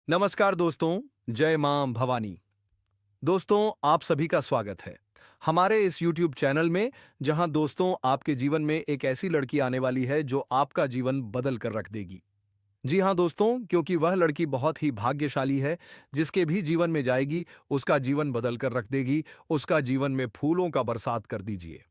नमस्कार दोस्तों, जय मां भवानी। दोस्तों, आप सभी का स्वागत है हमारे इस YouTube चैनल में, जहां दोस्तों आपके जीवन में एक ऐसी लड़की आने वाली है जो आपका जीवन बदल कर रख देगी। जी हां दोस्तों, क्योंकि वह लड़की बहुत ही भाग्यशाली है, जिसके भी जीवन में जाएगी, उसका जीवन बदल कर रख देगी, उसका जीवन में फूलों का बरसात कर दीजिए।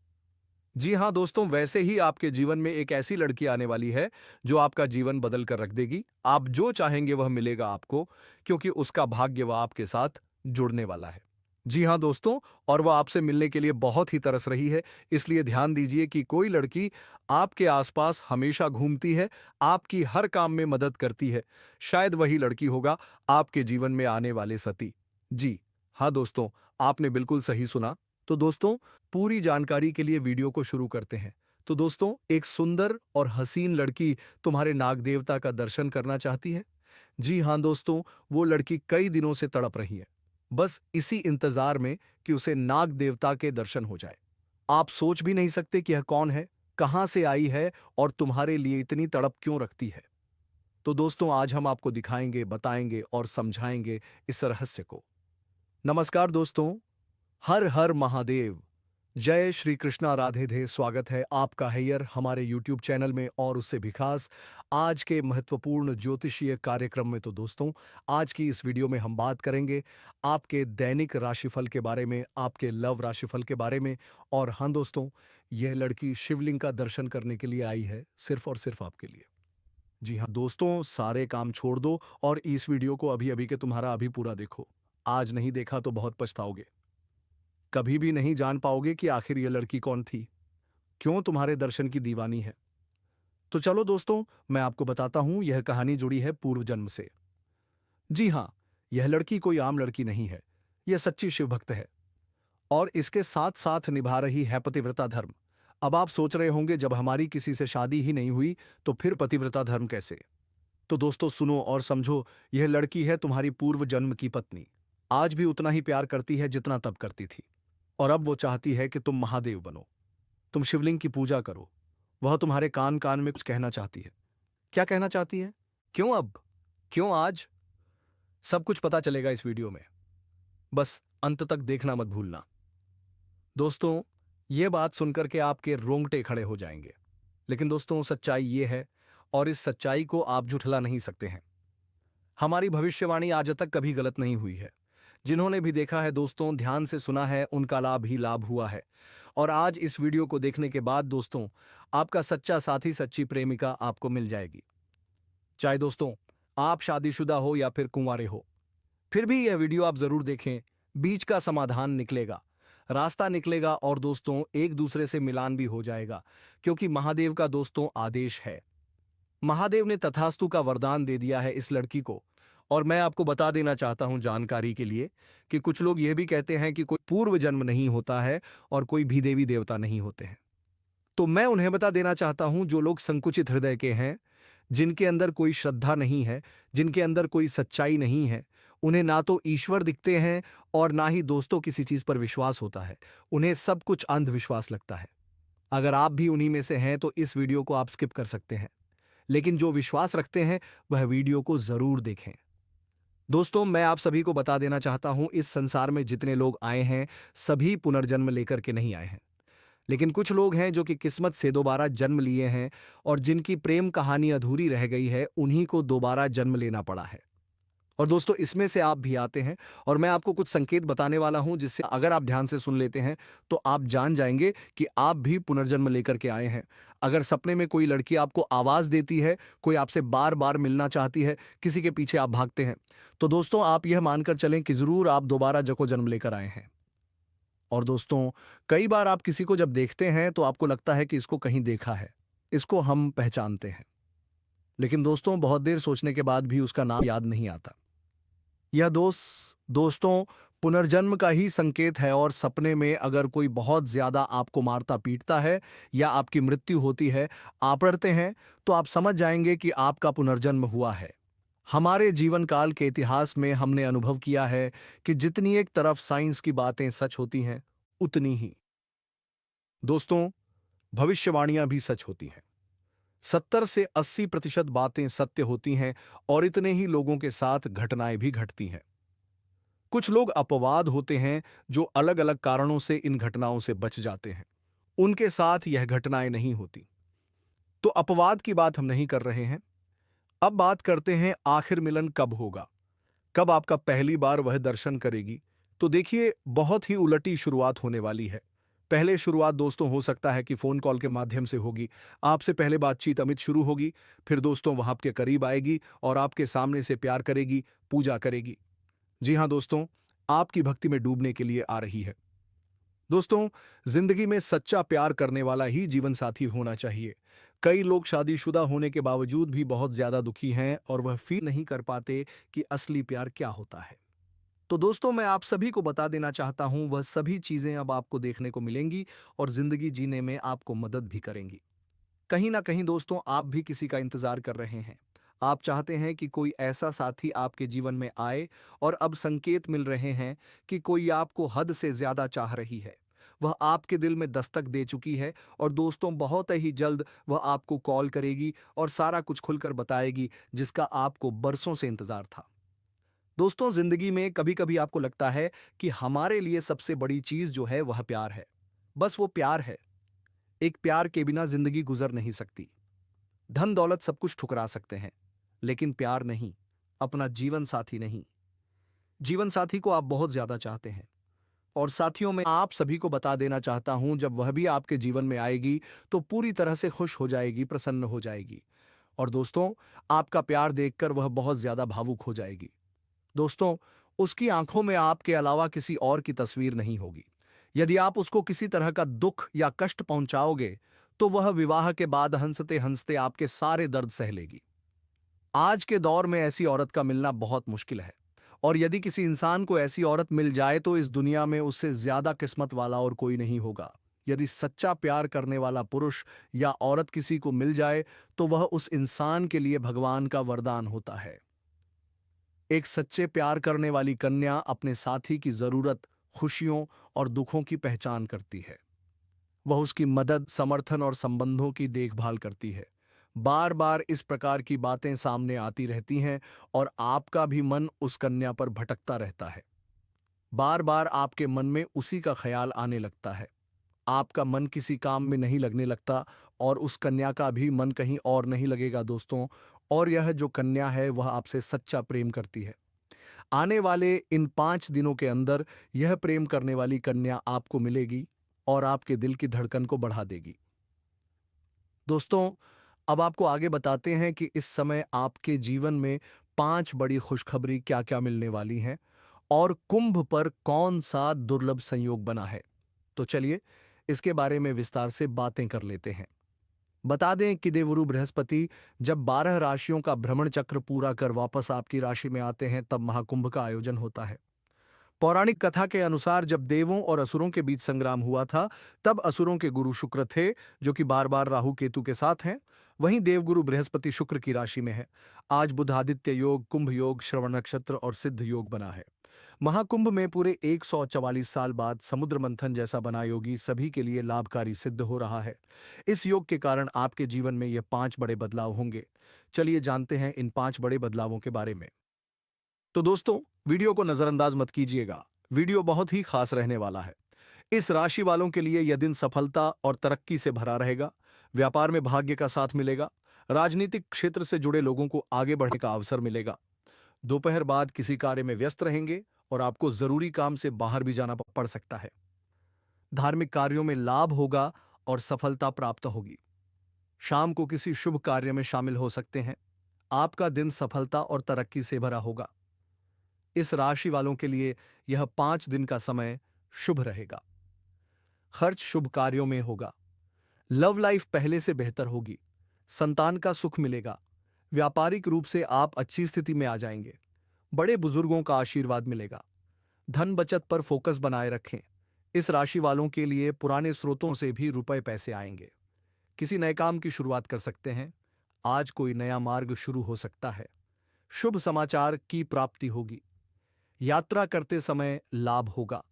जी हाँ दोस्तों, वैसे ही आपके जीवन में एक ऐसी लड़की आने वाली है जो आपका जीवन बदल कर रख देगी। आप जो चाहेंगे वह मिलेगा आपको, क्योंकि उसका भाग्य वह आपके साथ जुड़ने वाला है। जी हाँ दोस्तों, और वह आपसे मिलने के लिए बहुत ही तरस रही है। इसलिए ध्यान दीजिए कि कोई लड़की आपके आसपास हमेशा घूमती है, आपकी हर काम में मदद करती है। शायद वही लड़की होगा आपके जीवन में आने वाले सती। जी हाँ दोस्तों, आपने बिल्कुल सही सुना। तो दोस्तों, पूरी जानकारी के लिए वीडियो को शुरू करते हैं। तो दोस्तों, एक सुंदर और हसीन लड़की तुम्हारे नाग देवता का दर्शन करना चाहती है। जी हाँ दोस्तों, वो लड़की कई दिनों से तड़प रही है, बस इसी इंतजार में कि उसे नाग देवता के दर्शन हो जाए। आप सोच भी नहीं सकते कि यह कौन है, कहां से आई है और तुम्हारे लिए इतनी तड़प क्यों रखती है। तो दोस्तों, आज हम आपको दिखाएंगे, बताएंगे और समझाएंगे इस रहस्य को। नमस्कार दोस्तों, हर हर महादेव। जय श्री कृष्णा, राधे धे। स्वागत है आपका हैयर हमारे YouTube चैनल में, और उससे भी खास आज के महत्वपूर्ण ज्योतिषीय कार्यक्रम में। तो दोस्तों, आज की इस वीडियो में हम बात करेंगे आपके दैनिक राशिफल के बारे में, आपके लव राशिफल के बारे में। और हाँ दोस्तों, यह लड़की शिवलिंग का दर्शन करने के लिए आई है, सिर्फ और सिर्फ आपके लिए। जी हाँ दोस्तों, सारे काम छोड़ दो और इस वीडियो को अभी अभी के तुम्हारा अभी पूरा देखो। आज नहीं देखा तो बहुत पछताओगे। कभी भी नहीं जान पाओगे कि आखिर ये लड़की कौन थी, क्यों तुम्हारे दर्शन की दीवानी है। तो चलो दोस्तों, मैं आपको बताता हूं, यह कहानी जुड़ी है पूर्व जन्म से। जी हां, यह लड़की कोई आम लड़की नहीं है, यह सच्ची शिव भक्त है, और इसके साथ साथ निभा रही है पतिव्रता धर्म। अब आप सोच रहे होंगे, जब हमारी किसी से शादी ही नहीं हुई तो फिर पतिव्रता धर्म कैसे। तो दोस्तों सुनो और समझो, यह लड़की है तुम्हारी पूर्व जन्म की पत्नी। आज भी उतना ही प्यार करती है जितना तब करती थी, और अब वो चाहती है कि तुम महादेव बनो, तुम शिवलिंग की पूजा करो। वह तुम्हारे कान कान में कुछ कहना चाहती है। क्या कहना चाहती है, क्यों अब, क्यों आज, सब कुछ पता चलेगा इस वीडियो में। बस अंत तक देखना मत भूलना। दोस्तों, ये बात सुनकर के आपके रोंगटे खड़े हो जाएंगे, लेकिन दोस्तों सच्चाई ये है, और इस सच्चाई को आप झुठला नहीं सकते हैं। हमारी भविष्यवाणी आज तक कभी गलत नहीं हुई है। जिन्होंने भी देखा है दोस्तों, ध्यान से सुना है, उनका लाभ ही लाभ हुआ है। और आज इस वीडियो को देखने के बाद दोस्तों, आपका सच्चा साथी, सच्ची प्रेमिका आपको मिल जाएगी। चाहे दोस्तों आप शादीशुदा हो या फिर कुंवारे हो, फिर भी यह वीडियो आप जरूर देखें। बीच का समाधान निकलेगा, रास्ता निकलेगा, और दोस्तों एक दूसरे से मिलान भी हो जाएगा, क्योंकि महादेव का दोस्तों आदेश है। महादेव ने तथास्तु का वरदान दे दिया है इस लड़की को। और मैं आपको बता देना चाहता हूं जानकारी के लिए, कि कुछ लोग यह भी कहते हैं कि कोई पूर्व जन्म नहीं होता है और कोई भी देवी देवता नहीं होते हैं। तो मैं उन्हें बता देना चाहता हूं, जो लोग संकुचित हृदय के हैं, जिनके अंदर कोई श्रद्धा नहीं है, जिनके अंदर कोई सच्चाई नहीं है, उन्हें ना तो ईश्वर दिखते हैं और ना ही दोस्तों किसी चीज पर विश्वास होता है। उन्हें सब कुछ अंधविश्वास लगता है। अगर आप भी उन्हीं में से हैं तो इस वीडियो को आप स्किप कर सकते हैं, लेकिन जो विश्वास रखते हैं वह वीडियो को जरूर देखें। दोस्तों, मैं आप सभी को बता देना चाहता हूं, इस संसार में जितने लोग आए हैं, सभी पुनर्जन्म लेकर के नहीं आए हैं। लेकिन कुछ लोग हैं जो कि किस्मत से दोबारा जन्म लिए हैं, और जिनकी प्रेम कहानी अधूरी रह गई है, उन्हीं को दोबारा जन्म लेना पड़ा है। और दोस्तों, इसमें से आप भी आते हैं, और मैं आपको कुछ संकेत बताने वाला हूं, जिससे अगर आप ध्यान से सुन लेते हैं तो आप जान जाएंगे कि आप भी पुनर्जन्म लेकर के आए हैं। अगर सपने में कोई लड़की आपको आवाज देती है, कोई आपसे बार बार मिलना चाहती है, किसी के पीछे आप भागते हैं, तो दोस्तों आप यह मानकर चलें कि जरूर आप दोबारा जको जन्म लेकर आए हैं। और दोस्तों, कई बार आप किसी को जब देखते हैं तो आपको लगता है कि इसको कहीं देखा है, इसको हम पहचानते हैं, लेकिन दोस्तों बहुत देर सोचने के बाद भी उसका नाम याद नहीं आता। यह दोस्तों पुनर्जन्म का ही संकेत है। और सपने में अगर कोई बहुत ज्यादा आपको मारता पीटता है, या आपकी मृत्यु होती है, आप डरते हैं, तो आप समझ जाएंगे कि आपका पुनर्जन्म हुआ है। हमारे जीवन काल के इतिहास में हमने अनुभव किया है कि जितनी एक तरफ साइंस की बातें सच होती हैं, उतनी ही दोस्तों भविष्यवाणियां भी सच होती हैं। 70 से 80% बातें सत्य होती हैं और इतने ही लोगों के साथ घटनाएं भी घटती हैं। कुछ लोग अपवाद होते हैं जो अलग-अलग कारणों से इन घटनाओं से बच जाते हैं। उनके साथ यह घटनाएं नहीं होती। तो अपवाद की बात हम नहीं कर रहे हैं। अब बात करते हैं आखिर मिलन कब होगा? कब आपका पहली बार वह दर्शन करेगी? तो देखिए, बहुत ही उलटी शुरुआत होने वाली है। पहले शुरुआत दोस्तों हो सकता है कि फ़ोन कॉल के माध्यम से होगी। आपसे पहले बातचीत अमित शुरू होगी, फिर दोस्तों वह आपके करीब आएगी और आपके सामने से प्यार करेगी, पूजा करेगी। जी हाँ दोस्तों, आपकी भक्ति में डूबने के लिए आ रही है। दोस्तों, जिंदगी में सच्चा प्यार करने वाला ही जीवन साथी होना चाहिए। कई लोग शादीशुदा होने के बावजूद भी बहुत ज्यादा दुखी हैं और वह फील नहीं कर पाते कि असली प्यार क्या होता है। तो दोस्तों, मैं आप सभी को बता देना चाहता हूं, वह सभी चीजें अब आपको देखने को मिलेंगी और जिंदगी जीने में आपको मदद भी करेंगी। कहीं ना कहीं दोस्तों, आप भी किसी का इंतजार कर रहे हैं। आप चाहते हैं कि कोई ऐसा साथी आपके जीवन में आए और अब संकेत मिल रहे हैं कि कोई आपको हद से ज्यादा चाह रही है। वह आपके दिल में दस्तक दे चुकी है और दोस्तों, बहुत ही जल्द वह आपको कॉल करेगी और सारा कुछ खुलकर बताएगी जिसका आपको बरसों से इंतजार था। दोस्तों, जिंदगी में कभी कभी आपको लगता है कि हमारे लिए सबसे बड़ी चीज जो है वह प्यार है। बस वो प्यार है। एक प्यार के बिना जिंदगी गुजर नहीं सकती। धन दौलत सब कुछ ठुकरा सकते हैं, लेकिन प्यार नहीं, अपना जीवन साथी नहीं। जीवन साथी को आप बहुत ज्यादा चाहते हैं और साथियों में आप सभी को बता देना चाहता हूं, जब वह भी आपके जीवन में आएगी तो पूरी तरह से खुश हो जाएगी, प्रसन्न हो जाएगी। और दोस्तों, आपका प्यार देखकर वह बहुत ज्यादा भावुक हो जाएगी। दोस्तों, उसकी आंखों में आपके अलावा किसी और की तस्वीर नहीं होगी। यदि आप उसको किसी तरह का दुख या कष्ट पहुंचाओगे तो वह विवाह के बाद हंसते हंसते आपके सारे दर्द सह लेगी। आज के दौर में ऐसी औरत का मिलना बहुत मुश्किल है और यदि किसी इंसान को ऐसी औरत मिल जाए तो इस दुनिया में उससे ज्यादा किस्मत वाला और कोई नहीं होगा। यदि सच्चा प्यार करने वाला पुरुष या औरत किसी को मिल जाए तो वह उस इंसान के लिए भगवान का वरदान होता है। एक सच्चे प्यार करने वाली कन्या अपने साथी की जरूरत, खुशियों और दुखों की पहचान करती है। वह उसकी मदद, समर्थन और संबंधों की देखभाल करती है। बार बार इस प्रकार की बातें सामने आती रहती हैं और आपका भी मन उस कन्या पर भटकता रहता है। बार बार आपके मन में उसी का ख्याल आने लगता है। आपका मन किसी काम में नहीं लगने लगता और उस कन्या का भी मन कहीं और नहीं लगेगा दोस्तों। और यह जो कन्या है वह आपसे सच्चा प्रेम करती है। आने वाले इन 5 दिनों के अंदर यह प्रेम करने वाली कन्या आपको मिलेगी और आपके दिल की धड़कन को बढ़ा देगी। दोस्तों, अब आपको आगे बताते हैं कि इस समय आपके जीवन में 5 बड़ी खुशखबरी क्या-क्या मिलने वाली हैं और कुंभ पर कौन सा दुर्लभ संयोग बना है। तो चलिए, इसके बारे में विस्तार से बातें कर लेते हैं। बता दें कि देवगुरु बृहस्पति जब 12 राशियों का भ्रमण चक्र पूरा कर वापस आपकी राशि में आते हैं, तब महाकुंभ का आयोजन होता है। पौराणिक कथा के अनुसार जब देवों और असुरों के बीच संग्राम हुआ था, तब असुरों के गुरु शुक्र थे, जो कि बार बार राहु केतु के साथ हैं। वहीं देवगुरु बृहस्पति शुक्र की राशि में है। आज बुध आदित्य योग, कुंभ योग, श्रवण नक्षत्र और सिद्ध योग बना है। महाकुंभ में पूरे 144 साल बाद समुद्र मंथन जैसा बना योगी सभी के लिए लाभकारी सिद्ध हो रहा है। इस योग के कारण आपके जीवन में ये 5 बड़े बदलाव होंगे। चलिए जानते हैं इन 5 बड़े बदलावों के बारे में। तो दोस्तों, वीडियो को नजरअंदाज मत कीजिएगा। वीडियो बहुत ही खास रहने वाला है। इस राशि वालों के लिए यह दिन सफलता और तरक्की से भरा रहेगा। व्यापार में भाग्य का साथ मिलेगा। राजनीतिक क्षेत्र से जुड़े लोगों को आगे बढ़ने का अवसर मिलेगा। दोपहर बाद किसी कार्य में व्यस्त रहेंगे और आपको जरूरी काम से बाहर भी जाना पड़ सकता है। धार्मिक कार्यों में लाभ होगा और सफलता प्राप्त होगी। शाम को किसी शुभ कार्य में शामिल हो सकते हैं। आपका दिन सफलता और तरक्की से भरा होगा। इस राशि वालों के लिए यह 5 दिन का समय शुभ रहेगा। खर्च शुभ कार्यों में होगा। लव लाइफ पहले से बेहतर होगी। संतान का सुख मिलेगा। व्यापारिक रूप से आप अच्छी स्थिति में आ जाएंगे। बड़े बुजुर्गों का आशीर्वाद मिलेगा। धन बचत पर फोकस बनाए रखें। इस राशि वालों के लिए पुराने स्रोतों से भी रुपए पैसे आएंगे। किसी नए काम की शुरुआत कर सकते हैं। आज कोई नया मार्ग शुरू हो सकता है। शुभ समाचार की प्राप्ति होगी। यात्रा करते समय लाभ होगा।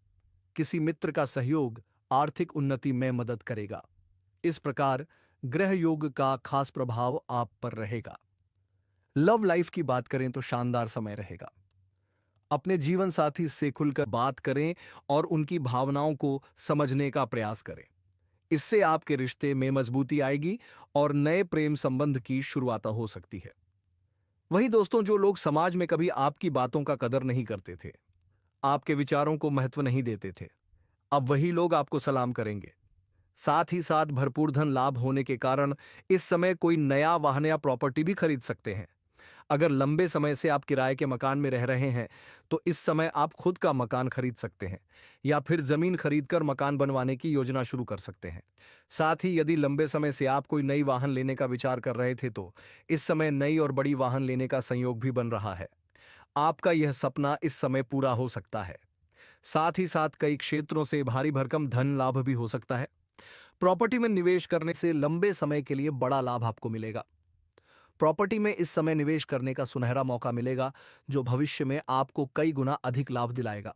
किसी मित्र का सहयोग आर्थिक उन्नति में मदद करेगा। इस प्रकार ग्रह योग का खास प्रभाव आप पर रहेगा। लव लाइफ की बात करें तो शानदार समय रहेगा। अपने जीवन साथी से खुलकर बात करें और उनकी भावनाओं को समझने का प्रयास करें। इससे आपके रिश्ते में मजबूती आएगी और नए प्रेम संबंध की शुरुआत हो सकती है। वहीं दोस्तों, जो लोग समाज में कभी आपकी बातों का कदर नहीं करते थे, आपके विचारों को महत्व नहीं देते थे, अब वही लोग आपको सलाम करेंगे। साथ ही साथ भरपूर धन लाभ होने के कारण इस समय कोई नया वाहन या प्रॉपर्टी भी खरीद सकते हैं। अगर लंबे समय से आप किराए के मकान में रह रहे हैं, तो इस समय आप खुद का मकान खरीद सकते हैं या फिर जमीन खरीदकर मकान बनवाने की योजना शुरू कर सकते हैं। साथ ही यदि लंबे समय से आप कोई नई वाहन लेने का विचार कर रहे थे, तो इस समय नई और बड़ी वाहन लेने का संयोग भी बन रहा है। आपका यह सपना इस समय पूरा हो सकता है। साथ ही साथ कई क्षेत्रों से भारी भरकम धन लाभ भी हो सकता है। प्रॉपर्टी में निवेश करने से लंबे समय के लिए बड़ा लाभ आपको मिलेगा। प्रॉपर्टी में इस समय निवेश करने का सुनहरा मौका मिलेगा, जो भविष्य में आपको कई गुना अधिक लाभ दिलाएगा।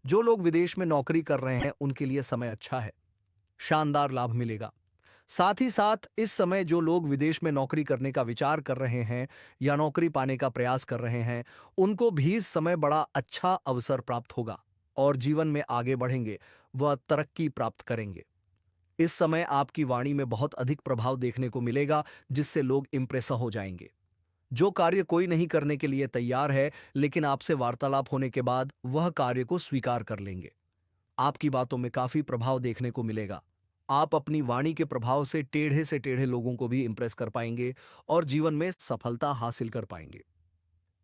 जो लोग विदेश में नौकरी कर रहे हैं, उनके लिए समय अच्छा है, शानदार लाभ मिलेगा। साथ ही साथ इस समय जो लोग विदेश में नौकरी करने का विचार कर रहे हैं या नौकरी पाने का प्रयास कर रहे हैं, उनको भी इस समय बड़ा अच्छा अवसर प्राप्त होगा और जीवन में आगे बढ़ेंगे, वह तरक्की प्राप्त करेंगे। इस समय आपकी वाणी में बहुत अधिक प्रभाव देखने को मिलेगा, जिससे लोग इंप्रेस हो जाएंगे। जो कार्य कोई नहीं करने के लिए तैयार है, लेकिन आपसे वार्तालाप होने के बाद वह कार्य को स्वीकार कर लेंगे। आपकी बातों में काफी प्रभाव देखने को मिलेगा। आप अपनी वाणी के प्रभाव से टेढ़े लोगों को भी इंप्रेस कर पाएंगे और जीवन में सफलता हासिल कर पाएंगे।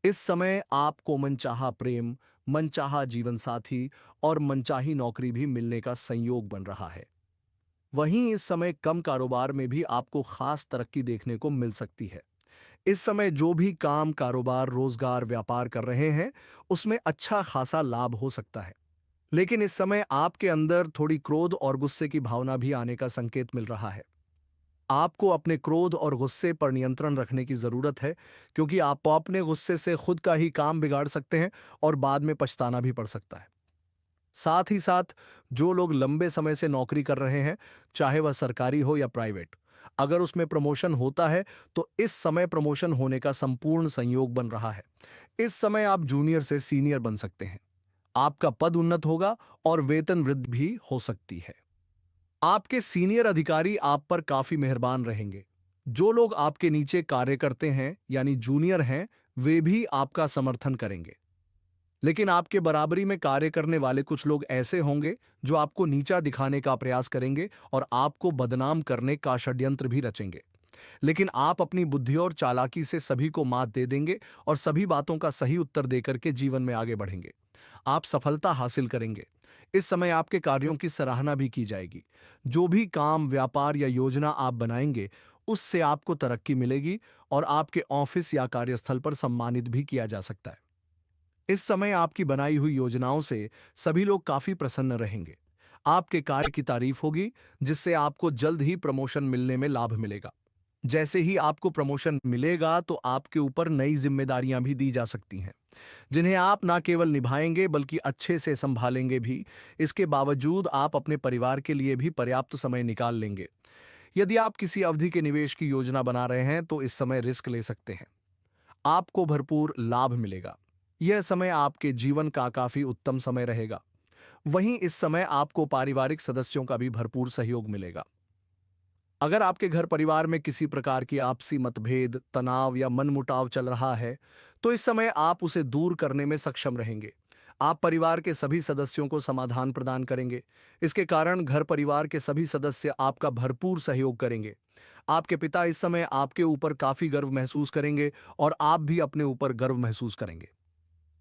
इस समय आपको मनचाहा प्रेम, मनचाहा जीवन साथी और मनचाही नौकरी भी मिलने का संयोग बन रहा है। वहीं इस समय कम कारोबार में भी आपको खास तरक्की देखने को मिल सकती है। इस समय जो भी काम, कारोबार, रोजगार, व्यापार कर रहे हैं, उसमें अच्छा खासा लाभ हो सकता है। लेकिन इस समय आपके अंदर थोड़ी क्रोध और गुस्से की भावना भी आने का संकेत मिल रहा है। आपको अपने क्रोध और गुस्से पर नियंत्रण रखने की जरूरत है, क्योंकि आप अपने गुस्से से खुद का ही काम बिगाड़ सकते हैं और बाद में पछताना भी पड़ सकता है। साथ ही साथ जो लोग लंबे समय से नौकरी कर रहे हैं, चाहे वह सरकारी हो या प्राइवेट, अगर उसमें प्रमोशन होता है, तो इस समय प्रमोशन होने का संपूर्ण संयोग बन रहा है। इस समय आप जूनियर से सीनियर बन सकते हैं। आपका पद उन्नत होगा और वेतन वृद्धि भी हो सकती है। आपके सीनियर अधिकारी आप पर काफी मेहरबान रहेंगे। जो लोग आपके नीचे कार्य करते हैं, यानी जूनियर हैं, वे भी आपका समर्थन करेंगे। लेकिन आपके बराबरी में कार्य करने वाले कुछ लोग ऐसे होंगे जो आपको नीचा दिखाने का प्रयास करेंगे और आपको बदनाम करने का षड्यंत्र भी रचेंगे। लेकिन आप अपनी बुद्धि और चालाकी से सभी को मात दे देंगे और सभी बातों का सही उत्तर देकर के जीवन में आगे बढ़ेंगे। आप सफलता हासिल करेंगे। इस समय आपके कार्यों की सराहना भी की जाएगी। जो भी काम, व्यापार या योजना आप बनाएंगे, उससे आपको तरक्की मिलेगी और आपके ऑफिस या कार्यस्थल पर सम्मानित भी किया जा सकता है। इस समय आपकी बनाई हुई योजनाओं से सभी लोग काफी प्रसन्न रहेंगे। आपके कार्य की तारीफ होगी, जिससे आपको जल्द ही प्रमोशन मिलने में लाभ मिलेगा। जैसे ही आपको प्रमोशन मिलेगा, तो आपके ऊपर नई जिम्मेदारियां भी दी जा सकती हैं, जिन्हें आप ना केवल निभाएंगे बल्कि अच्छे से संभालेंगे भी। इसके बावजूद आप अपने परिवार के लिए भी पर्याप्त समय निकाल लेंगे। यदि आप किसी अवधि के निवेश की योजना बना रहे हैं, तो इस समय रिस्क ले सकते हैं। आपको भरपूर लाभ मिलेगा। यह समय आपके जीवन का काफी उत्तम समय रहेगा। वहीं इस समय आपको पारिवारिक सदस्यों का भी भरपूर सहयोग मिलेगा। अगर आपके घर परिवार में किसी प्रकार की आपसी मतभेद, तनाव या मनमुटाव चल रहा है, तो इस समय आप उसे दूर करने में सक्षम रहेंगे। आप परिवार के सभी सदस्यों को समाधान प्रदान करेंगे। इसके कारण घर परिवार के सभी सदस्य आपका भरपूर सहयोग करेंगे। आपके पिता इस समय आपके ऊपर काफी गर्व महसूस करेंगे और आप भी अपने ऊपर गर्व महसूस करेंगे।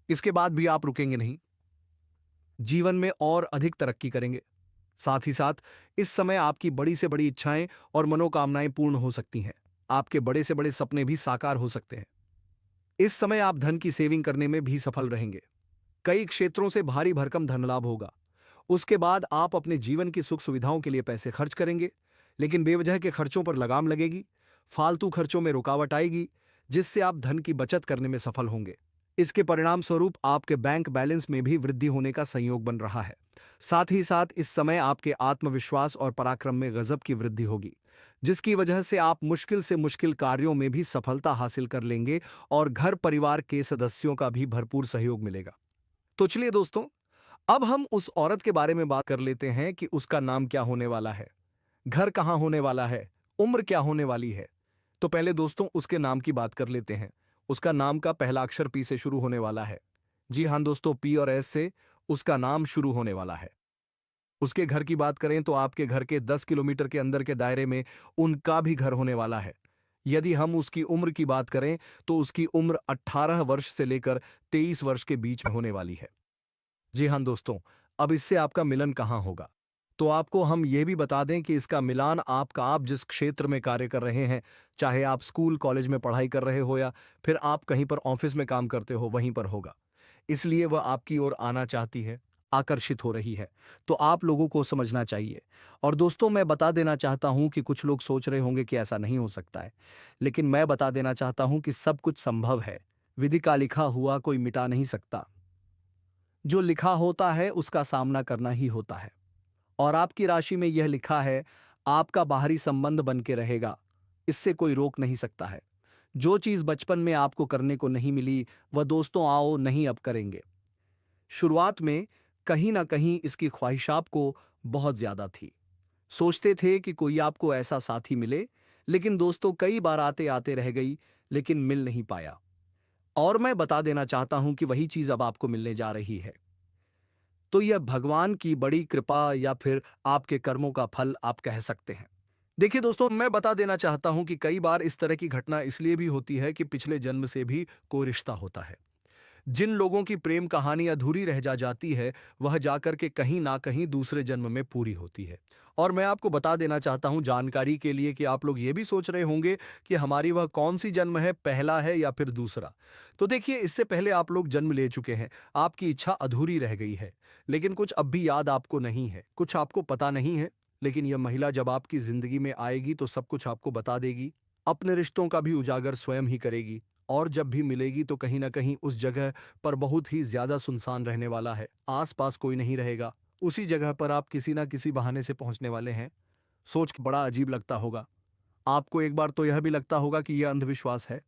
इसके बाद भी आप रुकेंगे नहीं, जीवन में और अधिक तरक्की करेंगे। साथ ही साथ इस समय आपकी बड़ी से बड़ी इच्छाएं और मनोकामनाएं पूर्ण हो सकती हैं। आपके बड़े से बड़े सपने भी साकार हो सकते हैं। इस समय आप धन की सेविंग करने में भी सफल रहेंगे। कई क्षेत्रों से भारी भरकम धन लाभ होगा। उसके बाद आप अपने जीवन की सुख सुविधाओं के लिए पैसे खर्च करेंगे, लेकिन बेवजह के खर्चों पर लगाम लगेगी। फालतू खर्चों में रुकावट आएगी, जिससे आप धन की बचत करने में सफल होंगे। इसके परिणाम स्वरूप आपके बैंक बैलेंस में भी वृद्धि होने का संयोग बन रहा है। साथ ही साथ इस समय आपके आत्मविश्वास और पराक्रम में गजब की वृद्धि होगी, जिसकी वजह से आप मुश्किल से मुश्किल कार्यों में भी सफलता हासिल कर लेंगे और घर परिवार के सदस्यों का भी भरपूर सहयोग मिलेगा। तो चलिए दोस्तों, अब हम उस औरत के बारे में बात कर लेते हैं कि उसका नाम क्या होने वाला है, घर कहाँ होने वाला है, उम्र क्या होने वाली है। तो पहले दोस्तों उसके नाम की बात कर लेते हैं। उसका नाम का पहला अक्षर पी से शुरू होने वाला है। जी हाँ दोस्तों, पी और एस से उसका नाम शुरू होने वाला है। उसके घर की बात करें तो आपके घर के 10 किलोमीटर के अंदर के दायरे में उनका भी घर होने वाला है। यदि हम उसकी उम्र की बात करें तो उसकी उम्र 18 वर्ष से लेकर 23 वर्ष के बीच में होने वाली है। जी हाँ दोस्तों, अब इससे आपका मिलन कहाँ होगा? तो आपको हम ये भी बता दें कि इसका मिलान आप जिस क्षेत्र में कार्य कर रहे हैं, चाहे आप स्कूल कॉलेज में पढ़ाई कर रहे हो या फिर आप कहीं पर ऑफिस में काम करते हो, वहीं पर होगा। इसलिए वह आपकी ओर आना चाहती है, आकर्षित हो रही है। तो आप लोगों को समझना चाहिए। और दोस्तों मैं बता देना चाहता हूं कि कुछ लोग सोच रहे होंगे कि ऐसा नहीं हो सकता है, लेकिन मैं बता देना चाहता हूं कि सब कुछ संभव है। विधि का लिखा हुआ कोई मिटा नहीं सकता। जो लिखा होता है उसका सामना करना ही होता है। और आपकी राशि में यह लिखा है, आपका बाहरी संबंध बन के रहेगा। इससे कोई रोक नहीं सकता है। जो चीज बचपन में आपको करने को नहीं मिली, वह दोस्तों आओ नहीं अब करेंगे। शुरुआत में कहीं ना कहीं इसकी ख्वाहिश आपको बहुत ज्यादा थी। सोचते थे कि कोई आपको ऐसा साथी मिले, लेकिन दोस्तों कई बार आते आते रह गई, लेकिन मिल नहीं पाया। और मैं बता देना चाहता हूं कि वही चीज अब आपको मिलने जा रही है। तो यह भगवान की बड़ी कृपा या फिर आपके कर्मों का फल आप कह सकते हैं। देखिए दोस्तों, मैं बता देना चाहता हूं कि कई बार इस तरह की घटना इसलिए भी होती है कि पिछले जन्म से भी कोई रिश्ता होता है। जिन लोगों की प्रेम कहानी अधूरी रह जाती है, वह जाकर के कहीं ना कहीं दूसरे जन्म में पूरी होती है। और मैं आपको बता देना चाहता हूं जानकारी के लिए कि आप लोग ये भी सोच रहे होंगे कि हमारी वह कौन सी जन्म है, पहला है या फिर दूसरा। तो देखिए, इससे पहले आप लोग जन्म ले चुके हैं, आपकी इच्छा अधूरी रह गई है, लेकिन कुछ अब भी याद आपको नहीं है, कुछ आपको पता नहीं है। लेकिन यह महिला जब आपकी जिंदगी में आएगी तो सब कुछ आपको बता देगी, अपने रिश्तों का भी उजागर स्वयं ही करेगी। और जब भी मिलेगी तो कहीं ना कहीं उस जगह पर बहुत ही ज्यादा सुनसान रहने वाला है, आसपास कोई नहीं रहेगा। उसी जगह पर आप किसी ना किसी बहाने से पहुंचने वाले हैं। सोच के बड़ा अजीब लगता होगा आपको। एक बार तो यह भी लगता होगा कि यह अंधविश्वास है,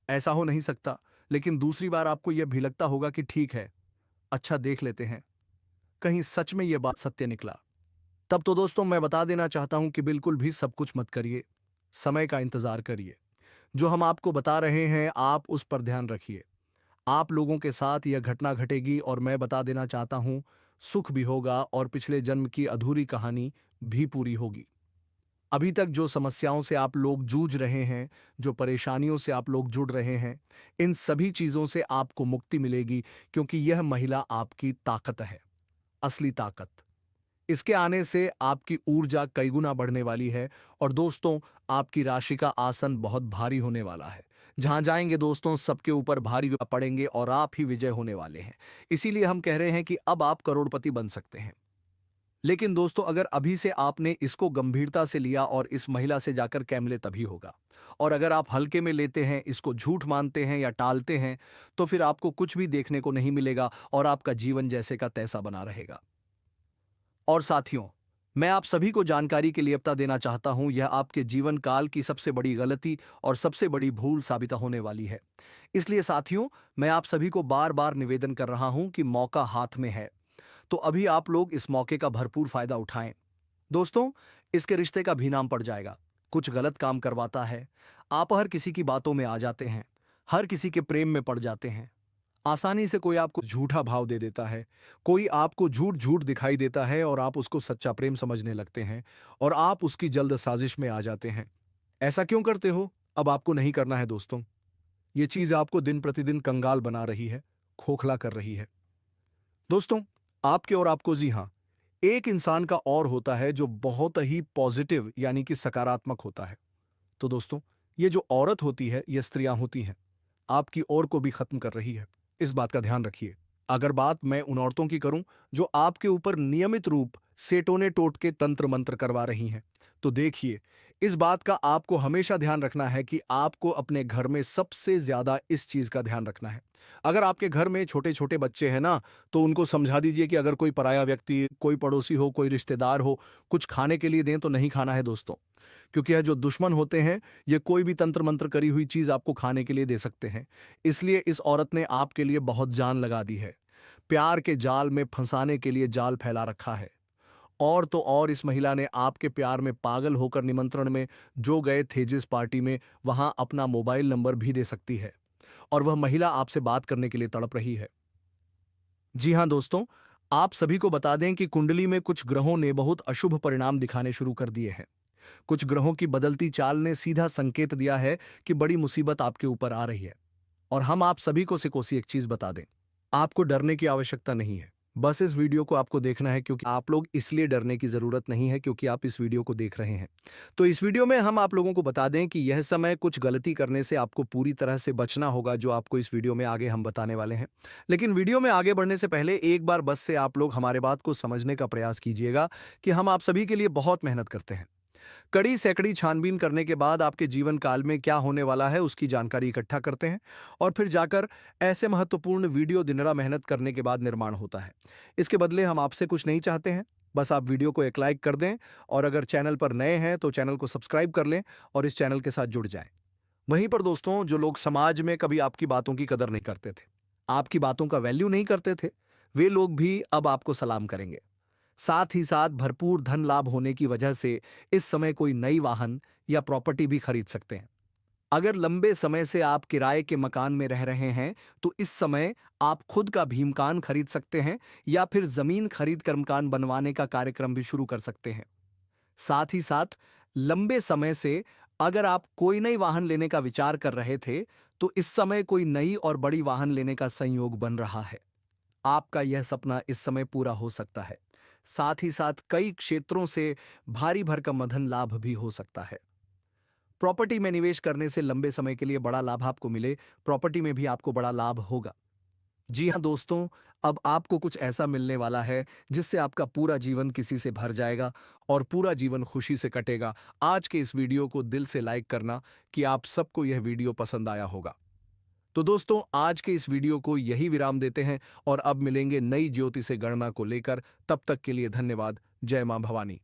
ऐसा हो नहीं सकता। लेकिन दूसरी बार आपको यह भी लगता होगा कि ठीक है, अच्छा देख लेते हैं, कहीं सच में यह बात सत्य निकला। तब तो दोस्तों मैं बता देना चाहता हूं कि बिल्कुल भी सब कुछ मत करिए, समय का इंतजार करिए। जो हम आपको बता रहे हैं आप उस पर ध्यान रखिए। आप लोगों के साथ यह घटना घटेगी और मैं बता देना चाहता हूं, सुख भी होगा और पिछले जन्म की अधूरी कहानी भी पूरी होगी। अभी तक जो समस्याओं से आप लोग जूझ रहे हैं, जो परेशानियों से आप लोग जुड़ रहे हैं, इन सभी चीजों से आपको मुक्ति मिलेगी, क्योंकि यह महिला आपकी ताकत है, असली ताकत। इसके आने से आपकी ऊर्जा कई गुना बढ़ने वाली है। और दोस्तों, आपकी राशि का आसन बहुत भारी होने वाला है। जहां जाएंगे दोस्तों, सबके ऊपर भारी पड़ेंगे और आप ही विजय होने वाले हैं। इसीलिए हम कह रहे हैं कि अब आप करोड़पति बन सकते हैं। लेकिन दोस्तों, अगर अभी से आपने इसको गंभीरता से लिया और इस महिला से जाकर कैमले तभी होगा। और अगर आप हल्के में लेते हैं, इसको झूठ मानते हैं या टालते हैं, तो फिर आपको कुछ भी देखने को नहीं मिलेगा और आपका जीवन जैसे का तैसा बना रहेगा। और साथियों, मैं आप सभी को जानकारी के लिए बता देना चाहता हूं, यह आपके जीवन काल की सबसे बड़ी गलती और सबसे बड़ी भूल साबित होने वाली है। इसलिए साथियों, मैं आप सभी को बार बार निवेदन कर रहा हूं कि मौका हाथ में है, तो अभी आप लोग इस मौके का भरपूर फायदा उठाएं। दोस्तों, इसके रिश्ते का भी नाम पड़ जाएगा। कुछ गलत काम करवाता है, आप हर किसी की बातों में आ जाते हैं, हर किसी के प्रेम में पड़ जाते हैं। आसानी से कोई आपको झूठा भाव दे देता है, कोई आपको झूठ झूठ दिखाई देता है और आप उसको सच्चा प्रेम समझने लगते हैं और आप उसकी जल्द साजिश में आ जाते हैं। ऐसा क्यों करते हो? अब आपको नहीं करना है दोस्तों। ये चीज आपको दिन प्रतिदिन कंगाल बना रही है, खोखला कर रही है। दोस्तों, आपके और आपको, जी हाँ, एक इंसान का और होता है जो बहुत ही पॉजिटिव यानी कि सकारात्मक होता है। तो दोस्तों, ये जो औरत होती है, ये स्त्रियां होती हैं, आपकी ओर को भी खत्म कर रही है। इस बात का ध्यान रखिए। अगर बात मैं उन औरतों की करूं जो आपके ऊपर नियमित रूप से टोने टोट के तंत्र मंत्र करवा रही हैं, तो देखिए, इस बात का आपको हमेशा ध्यान रखना है कि आपको अपने घर में सबसे ज़्यादा इस चीज़ का ध्यान रखना है। अगर आपके घर में छोटे-छोटे बच्चे हैं ना, तो उनको समझा दीजिए कि अगर कोई पराया व्यक्ति, कोई पड़ोसी हो, कोई रिश्तेदार हो, कुछ खाने के लिए दें तो नहीं खाना है दोस्तों। क्योंकि यह जो दुश्मन होते हैं, ये कोई भी तंत्र-मंत्र करी हुई चीज़ आपको खाने के लिए दे सकते हैं। इसलिए इस औरत ने आपके लिए बहुत जान लगा दी है। प्यार के जाल में फँसाने के लिए जाल फैला रखा है। और तो और इस महिला ने आपके प्यार में पागल होकर निमंत्रण में जो गए थे जिस पार्टी में, वहां अपना मोबाइल नंबर भी दे सकती है और वह महिला आपसे बात करने के लिए तड़प रही है। जी हां दोस्तों, आप सभी को बता दें कि कुंडली में कुछ ग्रहों ने बहुत अशुभ परिणाम दिखाने शुरू कर दिए हैं। कुछ ग्रहों की बदलती चाल ने सीधा संकेत दिया है कि बड़ी मुसीबत आपके ऊपर आ रही है। और हम आप सभी को सिकोसी एक चीज बता दें, आपको डरने की आवश्यकता नहीं है। बस इस वीडियो को आपको देखना है, क्योंकि आप लोग इसलिए डरने की ज़रूरत नहीं है क्योंकि आप इस वीडियो को देख रहे हैं। तो इस वीडियो में हम आप लोगों को बता दें कि यह समय कुछ गलती करने से आपको पूरी तरह से बचना होगा, जो आपको इस वीडियो में आगे हम बताने वाले हैं। लेकिन वीडियो में आगे बढ़ने से पहले एक बार बस से आप लोग हमारे बात को समझने का प्रयास कीजिएगा कि हम आप सभी के लिए बहुत मेहनत करते हैं। कड़ी सेकड़ी छानबीन करने के बाद आपके जीवन काल में क्या होने वाला है उसकी जानकारी इकट्ठा करते हैं और फिर जाकर ऐसे महत्वपूर्ण वीडियो दिनरा मेहनत करने के बाद निर्माण होता है। इसके बदले हम आपसे कुछ नहीं चाहते हैं, बस आप वीडियो को एक लाइक कर दें और अगर चैनल पर नए हैं तो चैनल को सब्सक्राइब कर लें और इस चैनल के साथ जुड़ जाएं। वहीं पर दोस्तों, जो लोग समाज में कभी आपकी बातों की कदर नहीं करते थे, आपकी बातों का वैल्यू नहीं करते थे, वे लोग भी अब आपको सलाम करेंगे। साथ ही साथ भरपूर धन लाभ होने की वजह से इस समय कोई नई वाहन या प्रॉपर्टी भी खरीद सकते हैं। अगर लंबे समय से आप किराए के मकान में रह रहे हैं, तो इस समय आप खुद का भी मकान खरीद सकते हैं या फिर जमीन खरीद कर मकान बनवाने का कार्यक्रम भी शुरू कर सकते हैं। साथ ही साथ लंबे समय से अगर आप कोई नई वाहन लेने का विचार कर रहे थे, तो इस समय कोई नई और बड़ी वाहन लेने का संयोग बन रहा है। आपका यह सपना इस समय पूरा हो सकता है। साथ ही साथ कई क्षेत्रों से भारी भरकम धन लाभ भी हो सकता है। प्रॉपर्टी में निवेश करने से लंबे समय के लिए बड़ा लाभ आपको मिले, प्रॉपर्टी में भी आपको बड़ा लाभ होगा। जी हाँ दोस्तों, अब आपको कुछ ऐसा मिलने वाला है जिससे आपका पूरा जीवन किसी से भर जाएगा और पूरा जीवन खुशी से कटेगा। आज के इस वीडियो को दिल से लाइक करना कि आप सबको यह वीडियो पसंद आया होगा। तो दोस्तों, आज के इस वीडियो को यही विराम देते हैं और अब मिलेंगे नई ज्योति से गणना को लेकर। तब तक के लिए धन्यवाद। जय मां भवानी।